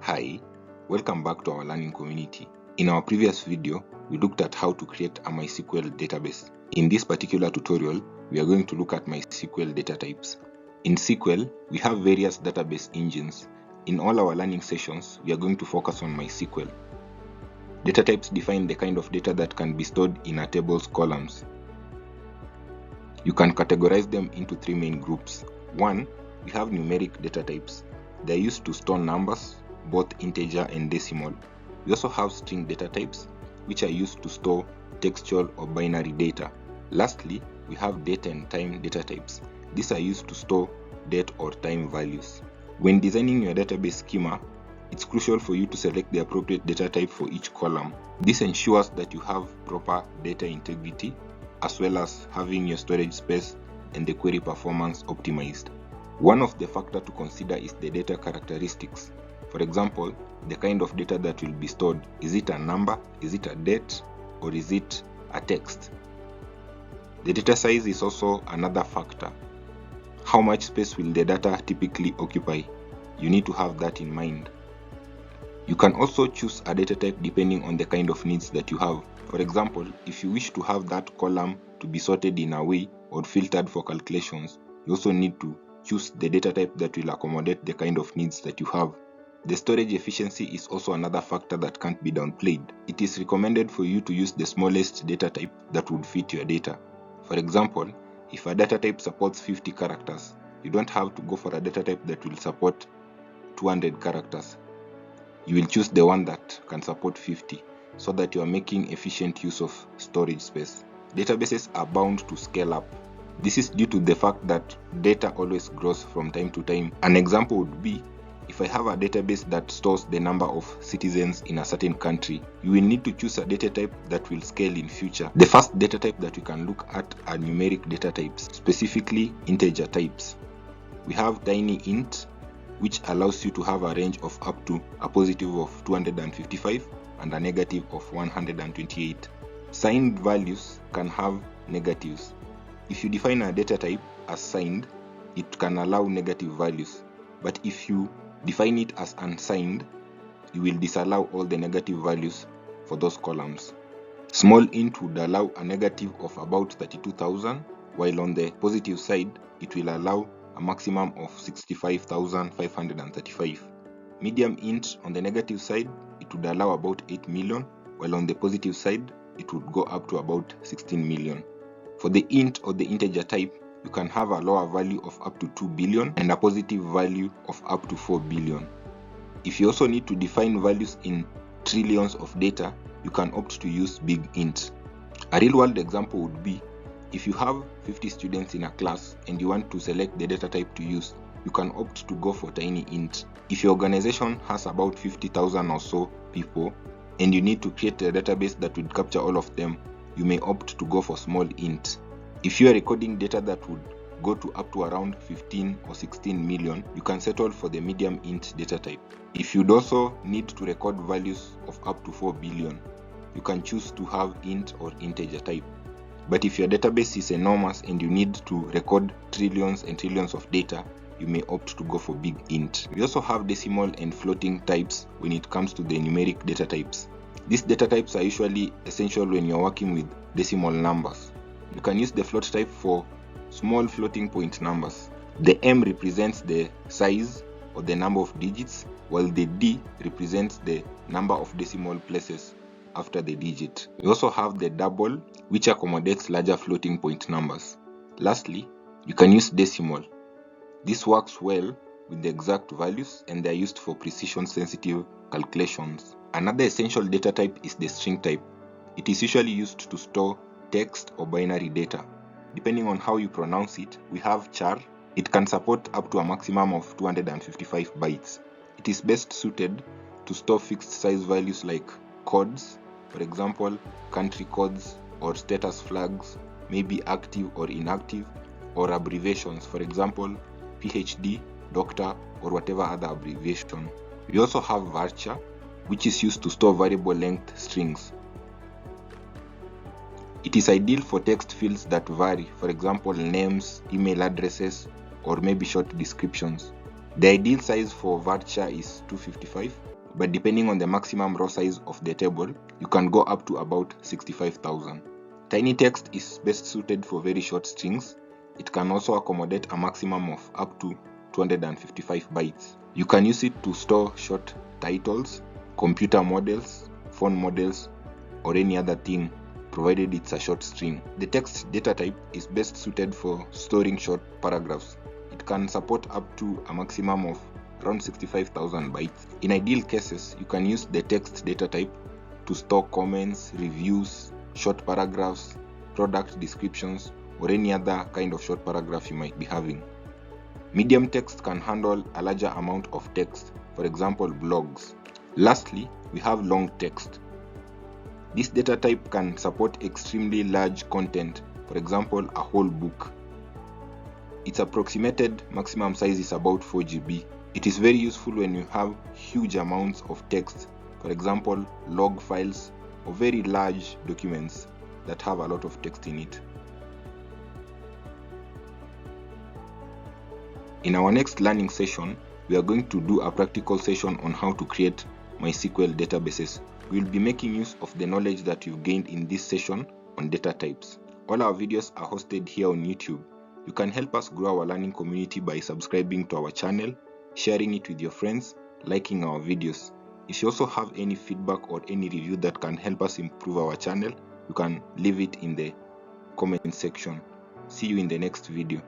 Hi, welcome back to our learning community. In our previous video, we looked at how to create a MySQL database. In this particular tutorial, we are going to look at MySQL data types. In SQL, we have various database engines. In all our learning sessions, we are going to focus on MySQL. Data types define the kind of data that can be stored in a table's columns. You can categorize them into three main groups. One, we have numeric data types. They are used to store numbers, both integer and decimal. We also have string data types, which are used to store textual or binary data. Lastly, we have date and time data types. These are used to store date or time values. When designing your database schema, it's crucial for you to select the appropriate data type for each column. This ensures that you have proper data integrity, as well as having your storage space and the query performance optimized. One of the factors to consider is the data characteristics. For example, the kind of data that will be stored. Is it a number, is it a date, or is it a text? The data size is also another factor. How much space will the data typically occupy? You need to have that in mind. You can also choose a data type depending on the kind of needs that you have. For example, if you wish to have that column to be sorted in a way or filtered for calculations, you also need to choose the data type that will accommodate the kind of needs that you have. The storage efficiency is also another factor that can't be downplayed. It is recommended for you to use the smallest data type that would fit your data. For example, if a data type supports 50 characters, you don't have to go for a data type that will support 200 characters. You will choose the one that can support 50 so that you are making efficient use of storage space. Databases are bound to scale up. This is due to the fact that data always grows from time to time. An example would be, if I have a database that stores the number of citizens in a certain country, you will need to choose a data type that will scale in future. The first data type that we can look at are numeric data types, specifically integer types. We have tiny int, which allows you to have a range of up to a positive of 255 and a negative of 128. Signed values can have negatives. If you define a data type as signed, it can allow negative values. But if you define it as unsigned, you will disallow all the negative values for those columns. Small int would allow a negative of about 32,000, while on the positive side, it will allow a maximum of 65,535. Medium int on the negative side, it would allow about 8 million, while on the positive side, it would go up to about 16 million. For the int or the integer type, you can have a lower value of up to 2 billion and a positive value of up to 4 billion. If you also need to define values in trillions of data, you can opt to use big int. A real-world example would be, if you have 50 students in a class and you want to select the data type to use, you can opt to go for tiny int. If your organization has about 50,000 or so people and you need to create a database that would capture all of them, you may opt to go for small int. If you are recording data that would go to up to around 15 or 16 million, you can settle for the medium int data type. If you'd also need to record values of up to 4 billion, you can choose to have int or integer type. But if your database is enormous and you need to record trillions and trillions of data, you may opt to go for big int. We also have decimal and floating types when it comes to the numeric data types. These data types are usually essential when you're working with decimal numbers. You can use the float type for small floating point numbers. The M represents the size or the number of digits, while the D represents the number of decimal places after the digit. We also have the double, which accommodates larger floating point numbers. Lastly, you can use decimal. This works well with the exact values and they are used for precision-sensitive calculations. Another essential data type is the string type. It is usually used to store text or binary data. Depending on how you pronounce it, we have char. It can support up to a maximum of 255 bytes. It is best suited to store fixed size values like codes, for example, country codes or status flags, maybe active or inactive, or abbreviations, for example, PhD, doctor, or whatever other abbreviation. We also have varchar, which is used to store variable length strings. It is ideal for text fields that vary, for example, names, email addresses, or maybe short descriptions. The ideal size for varchar is 255, but depending on the maximum row size of the table, you can go up to about 65,000. Tiny text is best suited for very short strings. It can also accommodate a maximum of up to 255 bytes. You can use it to store short titles, computer models, phone models, or any other thing, provided it's a short string. The text data type is best suited for storing short paragraphs. It can support up to a maximum of around 65,000 bytes. In ideal cases, you can use the text data type to store comments, reviews, short paragraphs, product descriptions, or any other kind of short paragraph you might be having. Medium text can handle a larger amount of text, for example, blogs. Lastly, we have long text. This data type can support extremely large content, for example, a whole book. Its approximated maximum size is about 4 GB. It is very useful when you have huge amounts of text, for example, log files or very large documents that have a lot of text in it. In our next learning session, we are going to do a practical session on how to create MySQL databases. We will be making use of the knowledge that you've gained in this session on data types. All our videos are hosted here on YouTube. You can help us grow our learning community by subscribing to our channel, sharing it with your friends, liking our videos. If you also have any feedback or any review that can help us improve our channel, you can leave it in the comment section. See you in the next video.